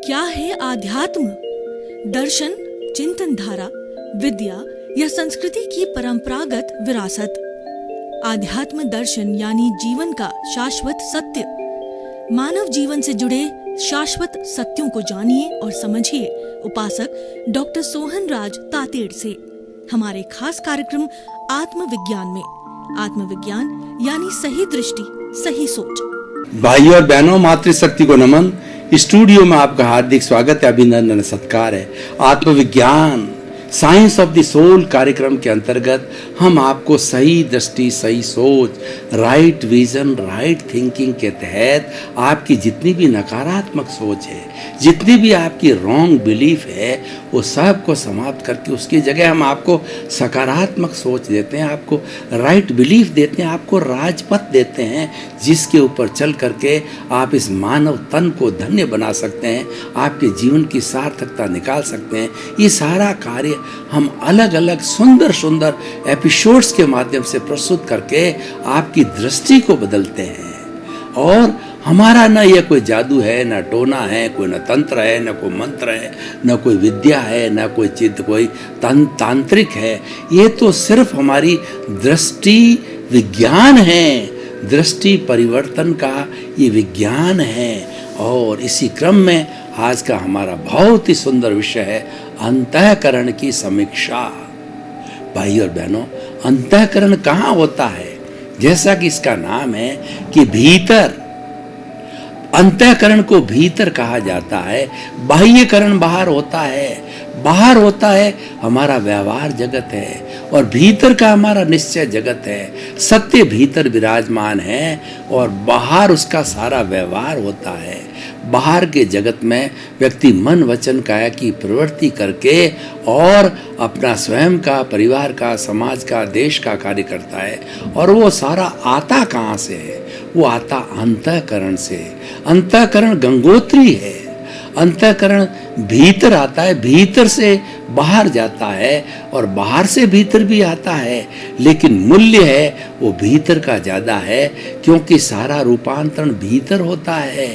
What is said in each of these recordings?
क्या है आध्यात्म? दर्शन, चिंतन धारा, विद्या या संस्कृति की परंपरागत विरासत। आध्यात्म दर्शन यानी जीवन का शाश्वत सत्य। मानव जीवन से जुड़े शाश्वत सत्यों को जानिए और समझिए उपासक डॉक्टर सोहन राज तातेड़ से हमारे खास कार्यक्रम आत्मविज्ञान में। आत्मविज्ञान यानी सही दृष्टि, सही सोच। भाइयों और बहनों, मातृशक्ति को नमन। स्टूडियो में आपका हार्दिक स्वागत है, अभिनंदन, सत्कार है। आत्मविज्ञान साइंस ऑफ द सोल कार्यक्रम के अंतर्गत हम आपको सही दृष्टि, सही सोच, राइट विजन, राइट थिंकिंग के तहत आपकी जितनी भी नकारात्मक सोच है, जितनी भी आपकी रॉन्ग बिलीफ है, वो सब को समाप्त करके उसकी जगह हम आपको सकारात्मक सोच देते हैं, आपको राइट बिलीफ देते हैं, आपको राजपथ देते हैं, जिसके ऊपर चल करके आप इस मानव तन को धन्य बना सकते हैं, आपके जीवन की सार्थकता निकाल सकते हैं। ये सारा कार्य हम अलग अलग सुंदर सुंदर एपिसोड्स के माध्यम से प्रस्तुत करके आपकी दृष्टि को बदलते हैं। और हमारा न यह कोई जादू है, न टोना है, कोई न तंत्र है, न कोई मंत्र है, न कोई विद्या है, न कोई चित्त, कोई तांत्रिक है। ये तो सिर्फ हमारी दृष्टि विज्ञान है, दृष्टि परिवर्तन का ये विज्ञान है। और इसी क्रम में आज का हमारा बहुत ही सुंदर विषय है अंतःकरण की समीक्षा। भाई और बहनों, अंतःकरण कहाँ होता है? जैसा कि इसका नाम है कि भीतर, अंतःकरण को भीतर कहा जाता है। बाह्यकरण बाहर होता है, बाहर होता है हमारा व्यवहार जगत है, और भीतर का हमारा निश्चय जगत है। सत्य भीतर विराजमान है और बाहर उसका सारा व्यवहार होता है। बाहर के जगत में व्यक्ति मन वचन काया की प्रवृत्ति करके और अपना स्वयं का, परिवार का, समाज का, देश का कार्य करता है। और वो सारा आता कहाँ से है? वो आता अंतःकरण से। अंतःकरण गंगोत्री है। अंतःकरण भीतर आता है, भीतर से बाहर जाता है और बाहर से भीतर भी आता है, लेकिन मूल्य है वो भीतर का ज़्यादा है, क्योंकि सारा रूपांतरण भीतर होता है।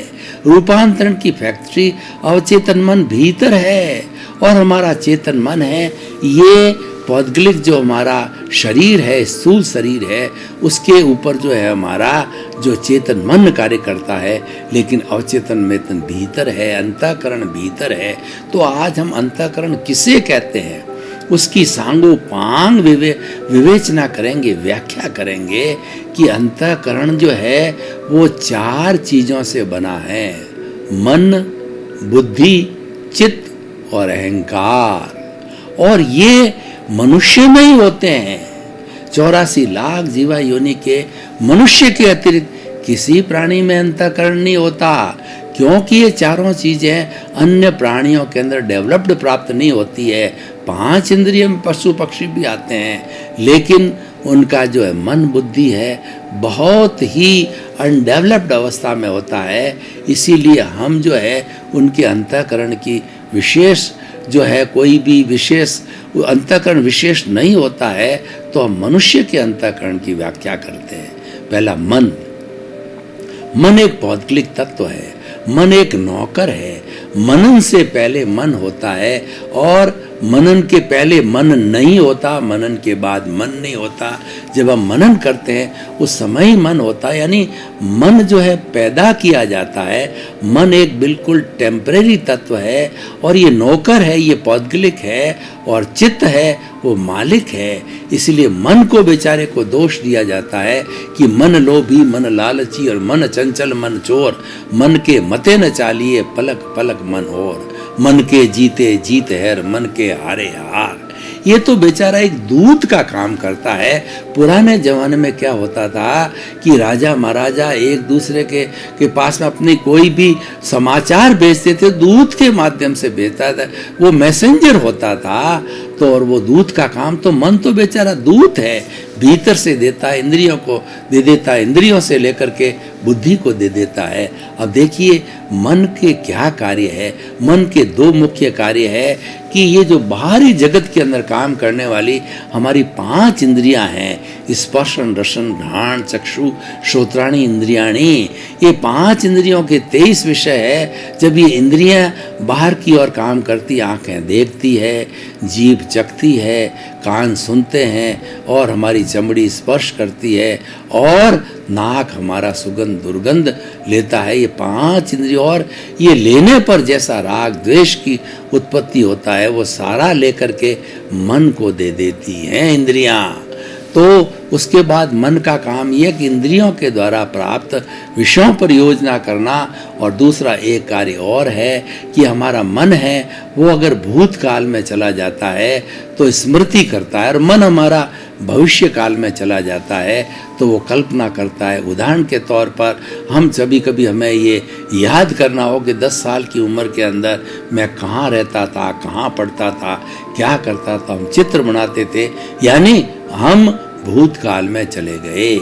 रूपांतरण की फैक्ट्री अवचेतन मन भीतर है, और हमारा चेतन मन है ये पौद्गलिक जो हमारा शरीर है, स्थूल शरीर है, उसके ऊपर जो है हमारा जो चेतन मन कार्य करता है, लेकिन अवचेतन में भीतर है, अंतःकरण भीतर है। तो आज हम अंतःकरण किसे कहते हैं उसकी सांगो पांग विवेचना करेंगे, व्याख्या करेंगे कि अंतःकरण जो है वो 4 चीजों से बना है: मन, बुद्धि, चित्त और अहंकार। और ये मनुष्य में ही होते हैं। 84 लाख जीवा योनि के मनुष्य के अतिरिक्त किसी प्राणी में अंतःकरण नहीं होता, क्योंकि ये चारों चीजें अन्य प्राणियों के अंदर डेवलप्ड प्राप्त नहीं होती है। 5 इंद्रिय में पशु पक्षी भी आते हैं, लेकिन उनका जो है मन बुद्धि है बहुत ही अनडेवलप्ड अवस्था में होता है। इसीलिए हम जो है उनके अंतःकरण की विशेष जो है कोई भी विशेष अंतःकरण विशेष नहीं होता है, तो हम मनुष्य के अंतःकरण की व्याख्या करते हैं। पहला मन। मन एक पौद्गलिक तत्व है, मन एक नौकर है। मनन से पहले मन होता है, और मनन के पहले मन नहीं होता, मनन के बाद मन नहीं होता। जब हम मनन करते हैं उस समय ही मन होता है, यानी मन जो है पैदा किया जाता है। मन एक बिल्कुल टेम्परेरी तत्व है, और ये नौकर है, ये पौद्गलिक है, और चित्त है वो मालिक है। इसलिए मन को बेचारे को दोष दिया जाता है कि मन लोभी, मन लालची और मन चंचल, मन चोर, मन के मते न चालिए, पलक पलक मन और, मन के जीते जीत है, मन के हारे हार। ये तो बेचारा एक दूत का काम करता है। पुराने जमाने में क्या होता था कि राजा महाराजा एक दूसरे के पास में अपनी कोई भी समाचार भेजते थे, दूत के माध्यम से भेजता था, वो मैसेंजर होता था। तो और वो दूत का काम, तो मन तो बेचारा दूत है, भीतर से देता है, इंद्रियों को दे देता है, इंद्रियों से लेकर के बुद्धि को दे देता है। अब देखिए मन के क्या कार्य है। मन के दो मुख्य कार्य है कि ये जो बाहरी जगत के अंदर काम करने वाली हमारी 5 इंद्रियां हैं, स्पर्शन रसन घ्राण चक्षु श्रोत्राणी इंद्रियाणी, ये 5 इंद्रियों के 23 विषय है। जब ये इंद्रियां बाहर की ओर काम करती, आंखें देखती है, जीभ चखती है, कान सुनते हैं और हमारी चमड़ी स्पर्श करती है और नाक हमारा सुगंध दुर्गंध लेता है, ये 5 इंद्रियों, और ये लेने पर जैसा राग द्वेष की उत्पत्ति होता है वो सारा लेकर के मन को दे देती हैं इंद्रियां। तो उसके बाद मन का काम यह कि इंद्रियों के द्वारा प्राप्त विषयों पर योजना करना, और दूसरा एक कार्य और है कि हमारा मन है वो अगर भूतकाल में चला जाता है तो स्मृति करता है, और मन हमारा भविष्य काल में चला जाता है तो वो कल्पना करता है। उदाहरण के तौर पर हम कभी हमें ये याद करना हो कि 10 साल की उम्र के अंदर मैं कहाँ रहता था, कहाँ पढ़ता था, क्या करता था, हम चित्र बनाते थे, यानी हम भूतकाल में चले गए।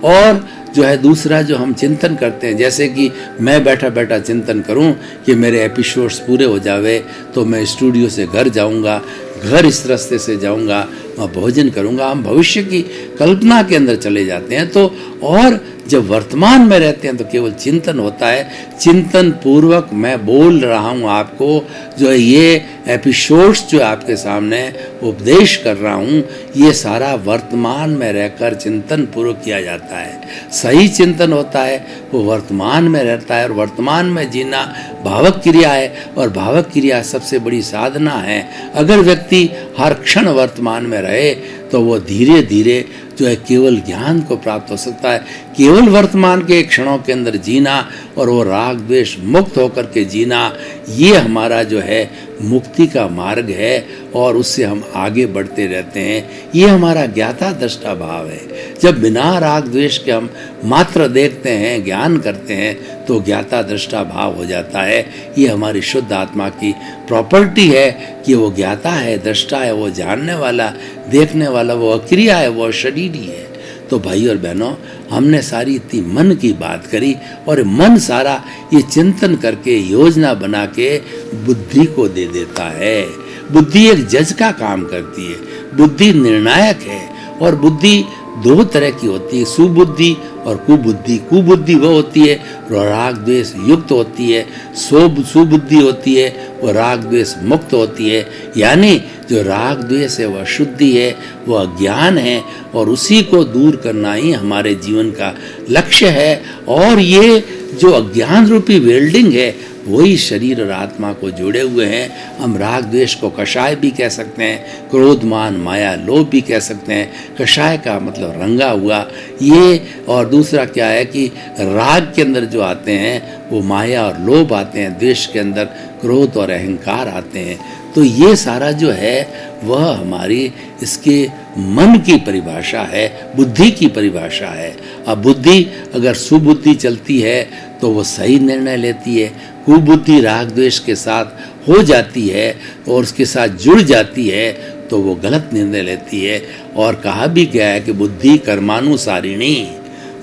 और जो है दूसरा जो हम चिंतन करते हैं, जैसे कि मैं बैठा बैठा चिंतन करूं कि मेरे एपिसोड्स पूरे हो जावे तो मैं स्टूडियो से घर जाऊंगा, घर इस रास्ते से जाऊंगा, मैं भोजन करूंगा, हम भविष्य की कल्पना के अंदर चले जाते हैं। तो और जब वर्तमान में रहते हैं तो केवल चिंतन होता है, चिंतन पूर्वक मैं बोल रहा हूँ आपको, जो है ये एपिसोड्स जो आपके सामने उपदेश कर रहा हूँ, ये सारा वर्तमान में रहकर चिंतन पूर्वक किया जाता है। सही चिंतन होता है वो वर्तमान में रहता है, और वर्तमान में जीना भावक क्रिया है, और भावक क्रिया सबसे बड़ी साधना है। अगर व्यक्ति हर क्षण वर्तमान में रहे तो वो धीरे धीरे जो है केवल ज्ञान को प्राप्त हो सकता है। केवल वर्तमान के क्षणों के अंदर जीना और वो राग द्वेष मुक्त होकर के जीना, ये हमारा जो है मुक्ति का मार्ग है, और उससे हम आगे बढ़ते रहते हैं। ये हमारा ज्ञाता दृष्टा भाव है। जब बिना राग द्वेष के हम मात्र देखते हैं, ज्ञान करते हैं, तो ज्ञाता दृष्टा भाव हो जाता है। ये हमारी शुद्ध आत्मा की प्रॉपर्टी है कि वो ज्ञाता है, दृष्टा है, वो जानने वाला, देखने वाला, वो अक्रिया है, वो शरीर ही है। तो भाई और बहनों, हमने सारी इतनी मन की बात करी, और मन सारा ये चिंतन करके योजना बना के बुद्धि को दे देता है। बुद्धि एक जज का काम करती है, बुद्धि निर्णायक है, और बुद्धि 2 तरह की होती है, सुबुद्धि और कुबुद्धि। कुबुद्धि वो होती है वो राग द्वेष युक्त होती है, सुबुद्धि होती है वो राग द्वेष मुक्त होती है। यानी जो राग द्वेष है वह शुद्धि है, वह अज्ञान है, और उसी को दूर करना ही हमारे जीवन का लक्ष्य है। और ये जो अज्ञान रूपी वेल्डिंग है वही शरीर और आत्मा को जोड़े हुए हैं। हम राग द्वेष को कषाय भी कह सकते हैं, क्रोध मान माया लोभ भी कह सकते हैं। कषाय का मतलब रंगा हुआ ये, और दूसरा क्या है कि राग के अंदर जो आते हैं वो माया और लोभ आते हैं, द्वेष के अंदर क्रोध और अहंकार आते हैं। तो ये सारा जो है वह हमारी इसके मन की परिभाषा है, बुद्धि की परिभाषा है। अब बुद्धि अगर सुबुद्धि चलती है तो वो सही निर्णय लेती है, कुबुद्धि राग द्वेष के साथ हो जाती है और उसके साथ जुड़ जाती है तो वो गलत निर्णय लेती है। और कहा भी गया है कि बुद्धि कर्मानुसारिणी,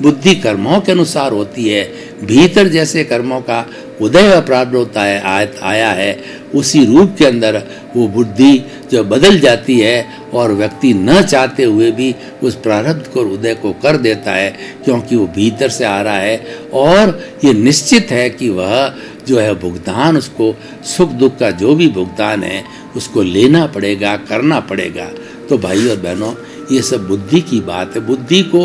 बुद्धि कर्मों के अनुसार होती है। भीतर जैसे कर्मों का उदय अपराध होता है आया है, उसी रूप के अंदर वो बुद्धि जो बदल जाती है और व्यक्ति न चाहते हुए भी उस प्रारब्ध को उदय को कर देता है, क्योंकि वो भीतर से आ रहा है और ये निश्चित है कि वह जो है भुगतान, उसको सुख दुख का जो भी भुगतान है उसको लेना पड़ेगा, करना पड़ेगा। तो भाई और बहनों, ये सब बुद्धि की बात है। बुद्धि को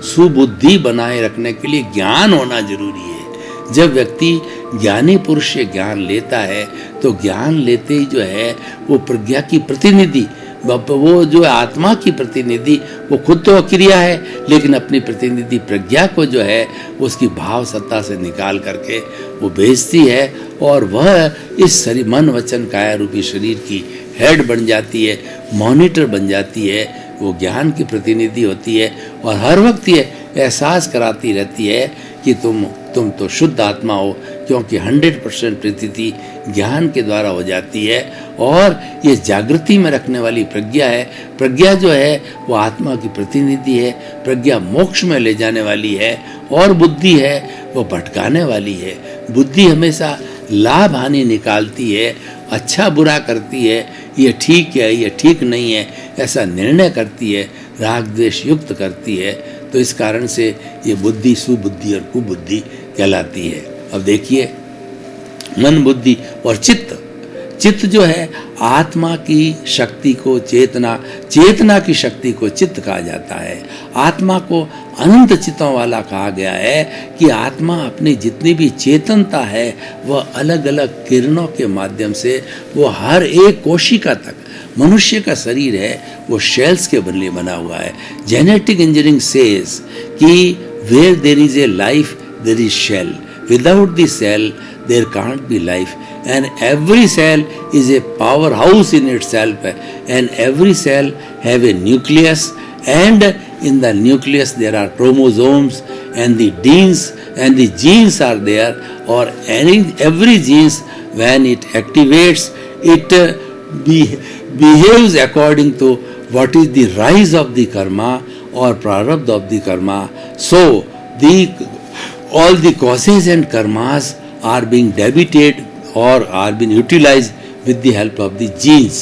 सुबुद्धि बनाए रखने के लिए ज्ञान होना जरूरी है। जब व्यक्ति ज्ञानी पुरुष से ज्ञान लेता है तो ज्ञान लेते ही जो है वो प्रज्ञा की प्रतिनिधि, वो जो आत्मा की प्रतिनिधि, वो खुद तो अक्रिया है लेकिन अपनी प्रतिनिधि प्रज्ञा को जो है उसकी भाव सत्ता से निकाल करके वो भेजती है, और वह इस शरीर मन वचन काया रूपी शरीर की हेड बन जाती है, मॉनिटर बन जाती है, वो ज्ञान की प्रतिनिधि होती है। और हर वक्त ये एहसास कराती रहती है कि तुम तुम तो शुद्ध आत्मा हो, क्योंकि 100% प्रतीति ज्ञान के द्वारा हो जाती है। और ये जागृति में रखने वाली प्रज्ञा है। प्रज्ञा जो है वो आत्मा की प्रतिनिधि है। प्रज्ञा मोक्ष में ले जाने वाली है, और बुद्धि है वो भटकाने वाली है। बुद्धि हमेशा लाभ हानि निकालती है, अच्छा बुरा करती है, ये ठीक है ये ठीक नहीं है ऐसा निर्णय करती है, राग द्वेष युक्त करती है। तो इस कारण से ये बुद्धि सुबुद्धि और कुबुद्धि कहलाती है। अब देखिए, मन, बुद्धि और चित्त। चित्त जो है आत्मा की शक्ति को चेतना, चेतना की शक्ति को चित्त कहा जाता है। आत्मा को अनंत चित्तों वाला कहा गया है कि आत्मा अपनी जितनी भी चेतनता है वह अलग अलग किरणों के माध्यम से वो हर एक कोशिका तक, मनुष्य का शरीर है वो शेल्स के बदले बना हुआ है। जेनेटिक इंजीनियरिंग सेज कि where there is a life there is cell, without the cell there can't be life, and every cell is a powerhouse in itself, and every cell have a nucleus, and in the nucleus there are chromosomes and the genes are there, or every genes when it activates it behaves according to what is the rise of the karma or prarabdha of the karma. So all the causes and karmas are being debited or are being utilized with the help of the genes.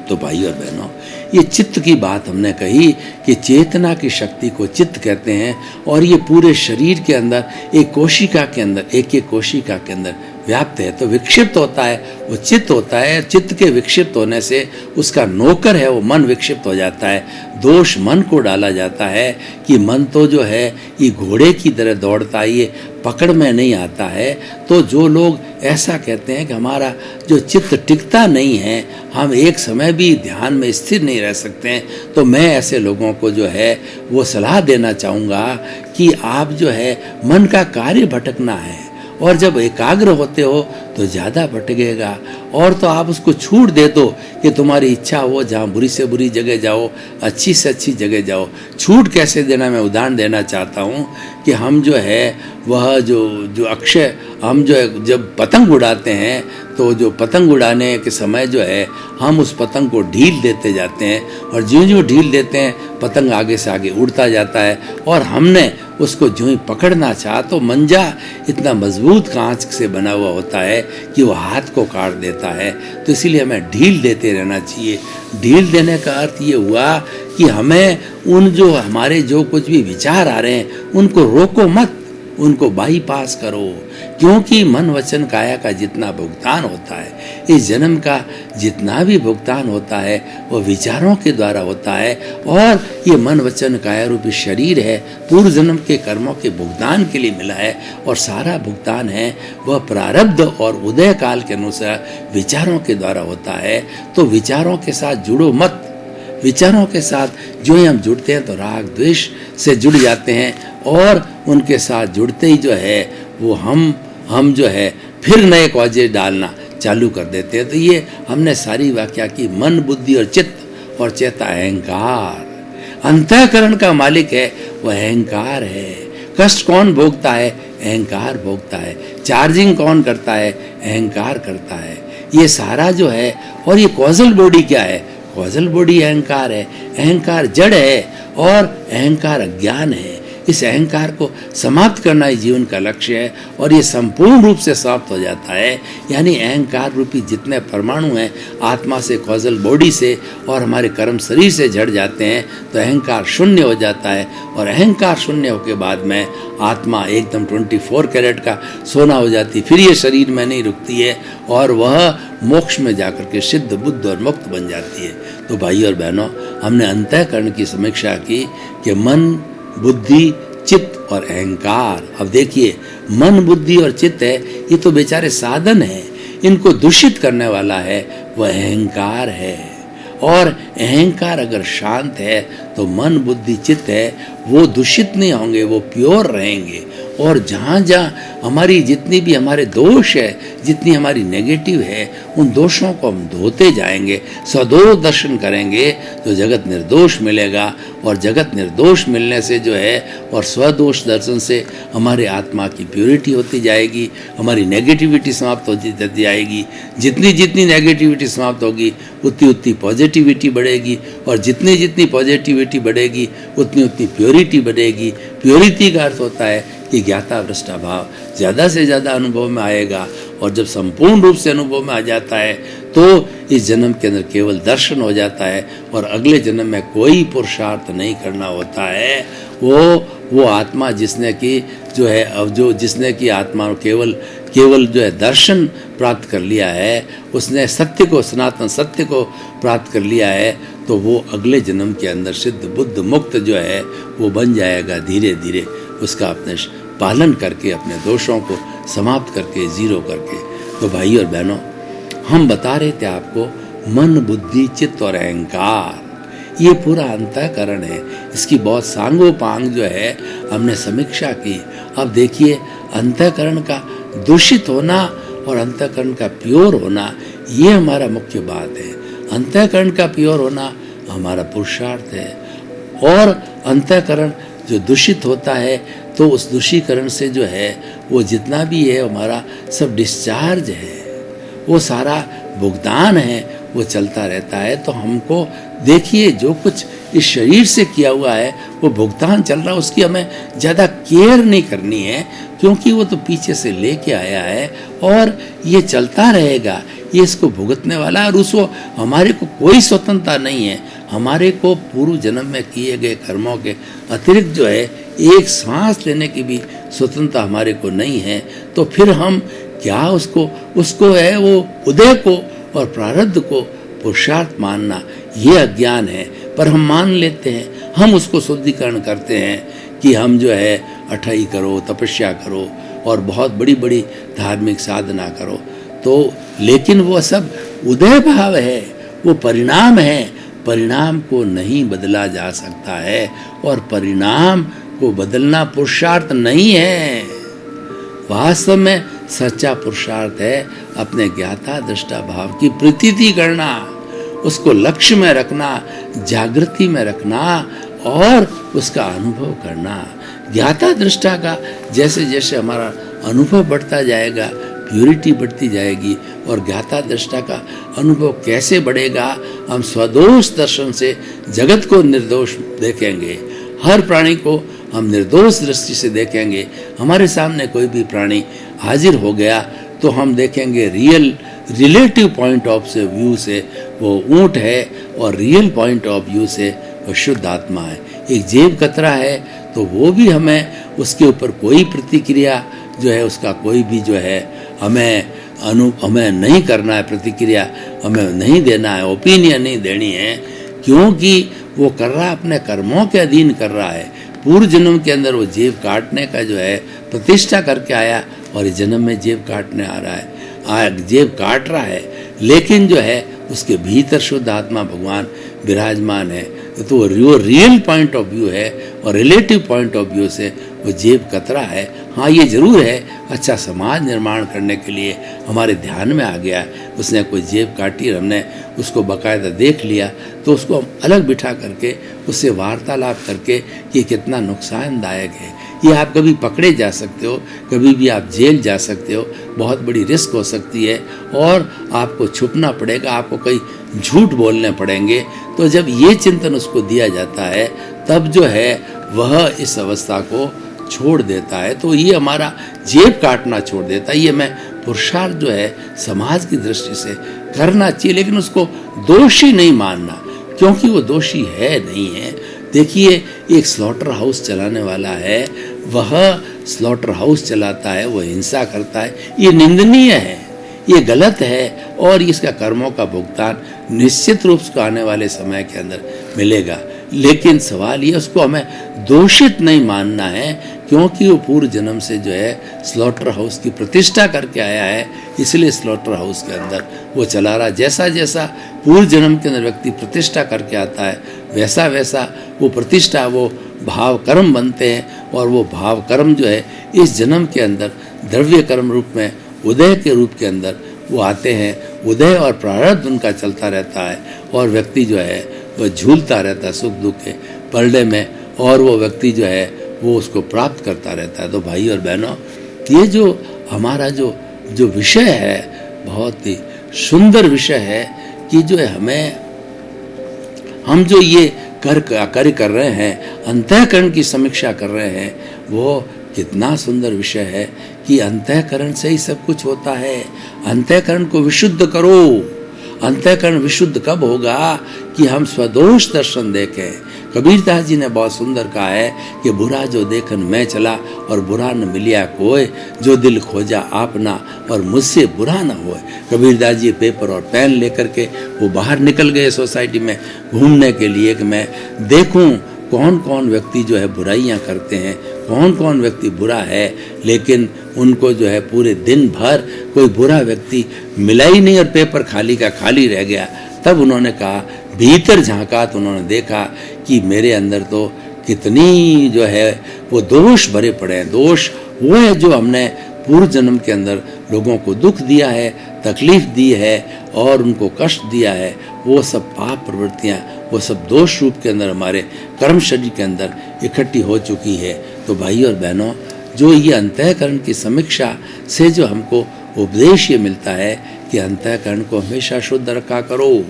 तो भाई और बहनों, ये चित्त की बात हमने कही कि चेतना की शक्ति को चित्त कहते हैं, और ये पूरे शरीर के अंदर एक कोशिका के अंदर, एक एक कोशिका के अंदर व्याप्त है। तो विक्षिप्त होता है वो चित्त होता है। चित्त के विक्षिप्त होने से उसका नौकर है वो मन विक्षिप्त हो जाता है। दोष मन को डाला जाता है कि मन तो जो है ये घोड़े की तरह दौड़ता है, ये पकड़ में नहीं आता है। तो जो लोग ऐसा कहते हैं कि हमारा जो चित्त टिकता नहीं है, हम एक समय भी ध्यान में स्थिर नहीं रह सकते हैं, तो मैं ऐसे लोगों को जो है वो सलाह देना चाहूँगा कि आप जो है मन का कार्य भटकना है, और जब एकाग्र होते हो तो ज़्यादा भटकेगा। और तो आप उसको छूट दे दो कि तुम्हारी इच्छा हो जहाँ बुरी से बुरी जगह जाओ, अच्छी से अच्छी जगह जाओ। छूट कैसे देना, मैं उदाहरण देना चाहता हूँ कि हम जो है वह जो अक्षय, हम जो है जब पतंग उड़ाते हैं तो जो पतंग उड़ाने के समय जो है हम उस पतंग को ढील देते जाते हैं, और ज्यों ज्यों ढील देते हैं पतंग आगे से आगे उड़ता जाता है, और हमने उसको ज्यों ही पकड़ना चाहा तो मंजा इतना मजबूत कांच से बना हुआ होता है कि वो हाथ को काट देता है। तो इसीलिए हमें ढील देते रहना चाहिए। ढील देने का अर्थ ये हुआ कि हमें उन जो हमारे जो कुछ भी विचार आ रहे हैं उनको रोको मत, उनको बाईपास करो, क्योंकि मन वचन काया का जितना भुगतान होता है, इस जन्म का जितना भी भुगतान होता है वो विचारों के द्वारा होता है। और ये मन वचन काया रूपी शरीर है पूर्व जन्म के कर्मों के भुगतान के लिए मिला है, और सारा भुगतान है वह प्रारब्ध और उदय काल के अनुसार विचारों के द्वारा होता है। तो विचारों के साथ जुड़ो मत। विचारों के साथ जो ही हम जुड़ते हैं तो राग द्वेष से जुड़ जाते हैं, और उनके साथ जुड़ते ही जो है वो हम जो है फिर नए कॉजेज डालना चालू कर देते हैं। तो ये हमने सारी व्याख्या की। मन, बुद्धि और चित्त और चेता अहंकार, अंतःकरण का मालिक है वह अहंकार है। कष्ट कौन भोगता है? अहंकार भोगता है। चार्जिंग कौन करता है? अहंकार करता है। ये सारा जो है, और ये कॉजल बॉडी क्या है? कॉजल बॉडी अहंकार है। अहंकार जड़ है और अहंकार अज्ञान है। इस अहंकार को समाप्त करना ही जीवन का लक्ष्य है, और ये संपूर्ण रूप से समाप्त हो जाता है। यानी अहंकार रूपी जितने परमाणु हैं आत्मा से, कॉजल बॉडी से और हमारे कर्म शरीर से जड़ जाते हैं, तो अहंकार शून्य हो जाता है। और अहंकार शून्य होने के बाद में आत्मा एकदम 24 कैरेट का सोना हो जाती, फिर ये शरीर में नहीं रुकती है, और वह मोक्ष में जाकर के सिद्ध, बुद्ध और मुक्त बन जाती है। तो भाई और बहनों, हमने अंतःकरण की समीक्षा की कि मन, बुद्धि, चित्त और अहंकार। अब देखिए, मन, बुद्धि और चित्त है, ये तो बेचारे साधन है। इनको दूषित करने वाला है वह अहंकार है। और अहंकार अगर शांत है तो मन, बुद्धि, चित्त है वो दूषित नहीं होंगे, वो प्योर रहेंगे। और जहाँ जहाँ हमारी जितनी भी हमारे दोष है, जितनी हमारी नेगेटिव है, उन दोषों को हम धोते जाएंगे, सदोष दर्शन करेंगे तो जगत निर्दोष मिलेगा। और जगत निर्दोष मिलने से जो है और स्वदोष दर्शन से हमारे आत्मा की प्योरिटी होती जाएगी, हमारी नेगेटिविटी समाप्त होती जाएगी। जितनी जितनी नेगेटिविटी समाप्त होगी उतनी उतनी पॉजिटिविटी बढ़ेगी, और जितनी जितनी पॉजिटिविटी बढ़ेगी उतनी उतनी प्योरिटी बढ़ेगी। प्योरिटी का अर्थ होता है कि ज्ञाता वृष्टा भाव ज़्यादा से ज़्यादा अनुभव में आएगा, और जब संपूर्ण रूप से अनुभव में आ जाता है तो इस जन्म के अंदर केवल दर्शन हो जाता है, और अगले जन्म में कोई पुरुषार्थ नहीं करना होता है। वो आत्मा जिसने कि जो है अब जो जिसने कि आत्मा केवल जो है दर्शन प्राप्त कर लिया है, उसने सत्य को, सनातन सत्य को प्राप्त कर लिया है, तो वो अगले जन्म के अंदर सिद्ध बुद्ध मुक्त जो है वो बन जाएगा धीरे धीरे, उसका अपने पालन करके, अपने दोषों को समाप्त करके, जीरो करके। तो भाई और बहनों, हम बता रहे थे आपको मन, बुद्धि, चित्त और अहंकार, ये पूरा अंतःकरण है। इसकी बहुत सांगोपांग जो है हमने समीक्षा की। अब देखिए, अंतःकरण का दूषित होना और अंतःकरण का प्योर होना, ये हमारा मुख्य बात है। अंतःकरण का प्योर होना हमारा पुरुषार्थ है, और अंतःकरण जो दूषित होता है तो उस दूषीकरण से जो है वो जितना भी है हमारा सब डिस्चार्ज है, वो सारा भुगतान है, वो चलता रहता है। तो हमको देखिए, जो कुछ इस शरीर से किया हुआ है वो भुगतान चल रहा है, उसकी हमें ज़्यादा केयर नहीं करनी है, क्योंकि वो तो पीछे से लेके आया है और ये चलता रहेगा, ये इसको भुगतने वाला है। और उसको हमारे को कोई स्वतंत्रता नहीं है, हमारे को पूर्व जन्म में किए गए कर्मों के अतिरिक्त जो है एक सांस लेने की भी स्वतंत्रता हमारे को नहीं है। तो फिर हम क्या उसको है वो उदय को और प्रारब्ध को पुरुषार्थ मानना, ये अज्ञान है। पर हम मान लेते हैं, हम उसको शुद्धिकरण करते हैं कि हम जो है अठाई करो, तपस्या करो और बहुत बड़ी बड़ी धार्मिक साधना करो। तो लेकिन वो सब उदय भाव है, वो परिणाम है, परिणाम को नहीं बदला जा सकता है, और परिणाम को बदलना पुरुषार्थ नहीं है। वास्तव में सच्चा पुरुषार्थ है अपने ज्ञाता दृष्टा भाव की प्रतीति करना, उसको लक्ष्य में रखना, जागृति में रखना और उसका अनुभव करना। ज्ञाता दृष्टा का जैसे जैसे हमारा अनुभव बढ़ता जाएगा, प्यूरिटी बढ़ती जाएगी। और ज्ञाता दृष्टा का अनुभव कैसे बढ़ेगा? हम स्वदोष दर्शन से जगत को निर्दोष देखेंगे, हर प्राणी को हम निर्दोष दृष्टि से देखेंगे। हमारे सामने कोई भी प्राणी हाजिर हो गया तो हम देखेंगे रिलेटिव पॉइंट ऑफ व्यू से वो ऊंट है, और रियल पॉइंट ऑफ व्यू से वो शुद्ध आत्मा है। एक जेब कतरा है तो वो भी हमें उसके ऊपर कोई प्रतिक्रिया जो है उसका कोई भी जो है हमें नहीं करना है, प्रतिक्रिया हमें नहीं देना है, ओपिनियन नहीं देनी है, क्योंकि वो कर रहा है अपने कर्मों के अधीन कर रहा है। पूर्व जन्म के अंदर वो जेब काटने का जो है प्रतिष्ठा करके आया, और इस जन्म में जेब काटने आ रहा है, जेब काट रहा है, लेकिन जो है उसके भीतर शुद्ध आत्मा भगवान विराजमान है। तो वो रियल पॉइंट ऑफ व्यू है, और रिलेटिव पॉइंट ऑफ व्यू से वो जेब कतरा है। हाँ, ये जरूर है, अच्छा समाज निर्माण करने के लिए हमारे ध्यान में आ गया, उसने कोई जेब काटी और हमने उसको बाकायदा देख लिया, तो उसको हम अलग बिठा करके उससे वार्तालाप करके कि कितना नुकसानदायक है, ये आप कभी पकड़े जा सकते हो, कभी भी आप जेल जा सकते हो, बहुत बड़ी रिस्क हो सकती है, और आपको छुपना पड़ेगा, आपको कई झूठ बोलने पड़ेंगे। तो जब ये चिंतन उसको दिया जाता है तब जो है वह इस अवस्था को छोड़ देता है। तो ये हमारा जेब काटना छोड़ देता है। ये मैं पुरुषार्थ जो है समाज की दृष्टि से करना चाहिए, लेकिन उसको दोषी नहीं मानना, क्योंकि वो दोषी है नहीं है। देखिए, एक स्लॉटर हाउस चलाने वाला है, वह स्लॉटर हाउस चलाता है, वह हिंसा करता है, ये निंदनीय है, ये गलत है, और इसका कर्मों का भुगतान निश्चित रूप से आने वाले समय के अंदर मिलेगा। लेकिन सवाल ये, उसको हमें दोषित नहीं मानना है, क्योंकि वो पूर्व जन्म से जो है स्लॉटर हाउस की प्रतिष्ठा करके आया है, इसलिए स्लॉटर हाउस के अंदर वो चला रहा। जैसा जैसा पूर्व जन्म के अंदर व्यक्ति प्रतिष्ठा करके आता है, वैसा वैसा वो प्रतिष्ठा, वो भाव कर्म बनते हैं, और वो भाव कर्म जो है इस जन्म के अंदर द्रव्य कर्म रूप में, उदय के रूप के अंदर वो आते हैं। उदय और प्रारब्ध उनका चलता रहता है, और व्यक्ति जो है वह झूलता रहता है सुख दुख के पलड़े में, और वो व्यक्ति जो है वो उसको प्राप्त करता रहता है। तो भाई और बहनों, ये जो हमारा जो विषय है, बहुत ही सुंदर विषय है कि जो है हम जो ये कार्य कर रहे हैं, अंतःकरण की समीक्षा कर रहे हैं, वो कितना सुंदर विषय है कि अंतःकरण से ही सब कुछ होता है। अंतःकरण को विशुद्ध करो। अंतःकरण विशुद्ध कब होगा? कि हम स्वदोष दर्शन देखें। कबीरदास जी ने बहुत सुंदर कहा है कि बुरा जो देखन मैं चला, और बुरा न मिलिया कोय, जो दिल खोजा आपना, और मुझसे बुरा न होए। कबीरदास जी पेपर और पेन लेकर के वो बाहर निकल गए सोसाइटी में घूमने के लिए कि मैं देखूं कौन कौन व्यक्ति जो है बुराइयां करते हैं, कौन कौन व्यक्ति बुरा है। लेकिन उनको जो है पूरे दिन भर कोई बुरा व्यक्ति मिला ही नहीं, और पेपर खाली का खाली रह गया। तब उन्होंने कहा, भीतर झांका तो उन्होंने देखा कि मेरे अंदर तो कितनी जो है वो दोष भरे पड़े हैं। दोष वो है जो हमने पूर्व जन्म के अंदर लोगों को दुख दिया है, तकलीफ दी है, और उनको कष्ट दिया है। वो सब पाप प्रवृत्तियाँ, वो सब दोष रूप के अंदर हमारे कर्म शरीर के अंदर इकट्ठी हो चुकी है। तो भाई और बहनों, जो ये अंतःकरण की समीक्षा से जो हमको उपदेश ये मिलता है कि अंतःकरण को हमेशा शुद्ध रखा करो,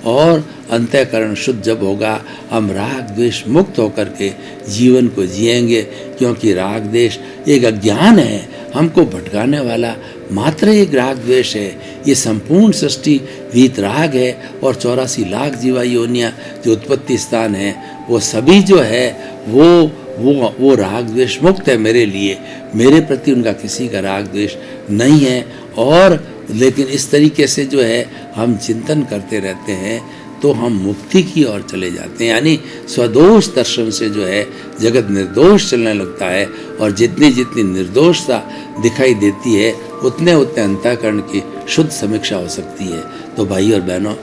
और अंतःकरण शुद्ध जब होगा, हम राग द्वेष मुक्त होकर के जीवन को जिएंगे। क्योंकि राग द्वेष एक अज्ञान है, हमको भटकाने वाला मात्र एक राग द्वेष है। ये संपूर्ण सृष्टि वीतराग है, और 84 लाख जीवा योनियाँ जो उत्पत्ति स्थान है, वो सभी जो है वो राग द्वेष मुक्त है मेरे लिए। मेरे प्रति उनका किसी का राग द्वेष नहीं है। और लेकिन इस तरीके से जो है हम चिंतन करते रहते हैं, तो हम मुक्ति की ओर चले जाते हैं। यानी स्वदोष दर्शन से जो है जगत निर्दोष चलने लगता है, और जितनी जितनी निर्दोषता दिखाई देती है, उतने उतने अंतःकरण की शुद्ध समीक्षा हो सकती है। तो भाई और बहनों,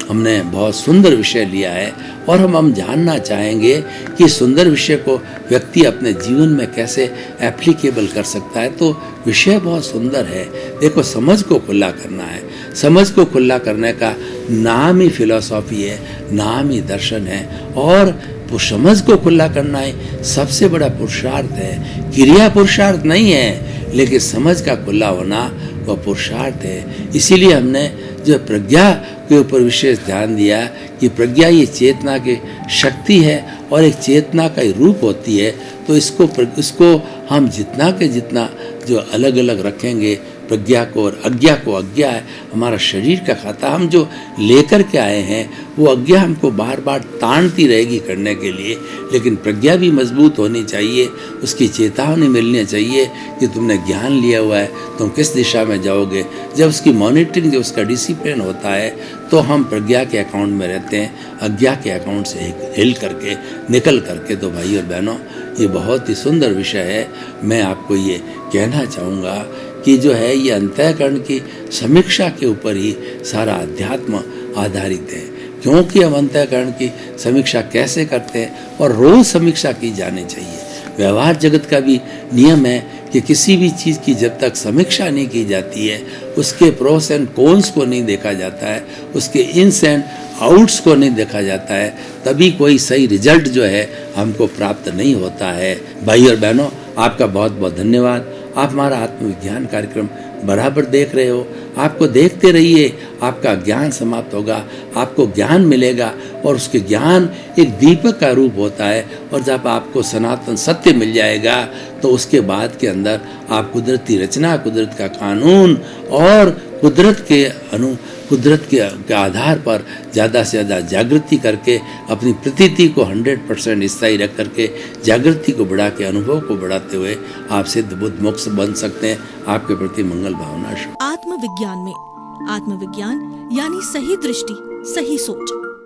हमने बहुत सुंदर विषय लिया है, और हम जानना चाहेंगे कि सुंदर विषय को व्यक्ति अपने जीवन में कैसे एप्लीकेबल कर सकता है। तो विषय बहुत सुंदर है। देखो, समझ को खुला करना है। समझ को खुला करने का नाम ही फिलॉसफी है, नाम ही दर्शन है। और समझ को खुला करना ही सबसे बड़ा पुरुषार्थ है। क्रिया पुरुषार्थ नहीं है, लेकिन समझ का खुला होना वह पुरुषार्थ है। इसीलिए हमने जो प्रज्ञा के ऊपर विशेष ध्यान दिया कि प्रज्ञा ये चेतना की शक्ति है, और एक चेतना का ही रूप होती है। तो इसको हम जितना के जितना जो अलग अलग रखेंगे, प्रज्ञा को और अज्ञा को, अज्ञा है हमारा शरीर का खाता, हम जो लेकर के आए हैं वो अज्ञा हमको बार बार ताड़ती रहेगी करने के लिए। लेकिन प्रज्ञा भी मजबूत होनी चाहिए, उसकी चेतावनी मिलनी चाहिए कि तुमने ज्ञान लिया हुआ है, तुम किस दिशा में जाओगे। जब उसकी मॉनिटरिंग, जब उसका डिसिप्लिन होता है, तो हम प्रज्ञा के अकाउंट में रहते हैं, अज्ञा के अकाउंट से हिल करके निकल करके। तो भाई और बहनों, ये बहुत ही सुंदर विषय है। मैं आपको ये कहना चाहूँगा कि जो है ये अंतःकरण की समीक्षा के ऊपर ही सारा अध्यात्म आधारित है। क्योंकि हम अंतःकरण की समीक्षा कैसे करते हैं, और रोज समीक्षा की जानी चाहिए। व्यवहार जगत का भी नियम है कि किसी भी चीज़ की जब तक समीक्षा नहीं की जाती है, उसके प्रोस एंड कॉन्स को नहीं देखा जाता है, उसके इन्स एंड आउट्स को नहीं देखा जाता है, तभी कोई सही रिजल्ट जो है हमको प्राप्त नहीं होता है। भाई और बहनों, आपका बहुत बहुत धन्यवाद। आप हमारा आत्मविज्ञान कार्यक्रम बराबर देख रहे हो। आपको देखते रहिए, आपका ज्ञान समाप्त होगा, आपको ज्ञान मिलेगा, और उसके ज्ञान एक दीपक का रूप होता है। और जब आपको सनातन सत्य मिल जाएगा, तो उसके बाद के अंदर आप कुदरती रचना, कुदरत का कानून और कुदरत के आधार पर ज़्यादा से ज़्यादा जागृति करके अपनी प्रतीति को 100% स्थायी रख करके जागृति को बढ़ा के, अनुभव को बढ़ाते हुए आप सिद्ध बुद्ध मोक्ष बन सकते हैं। आपके प्रति मंगल भावना। आत्मविज्ञान में आत्मविज्ञान यानी सही दृष्टि, सही सोच।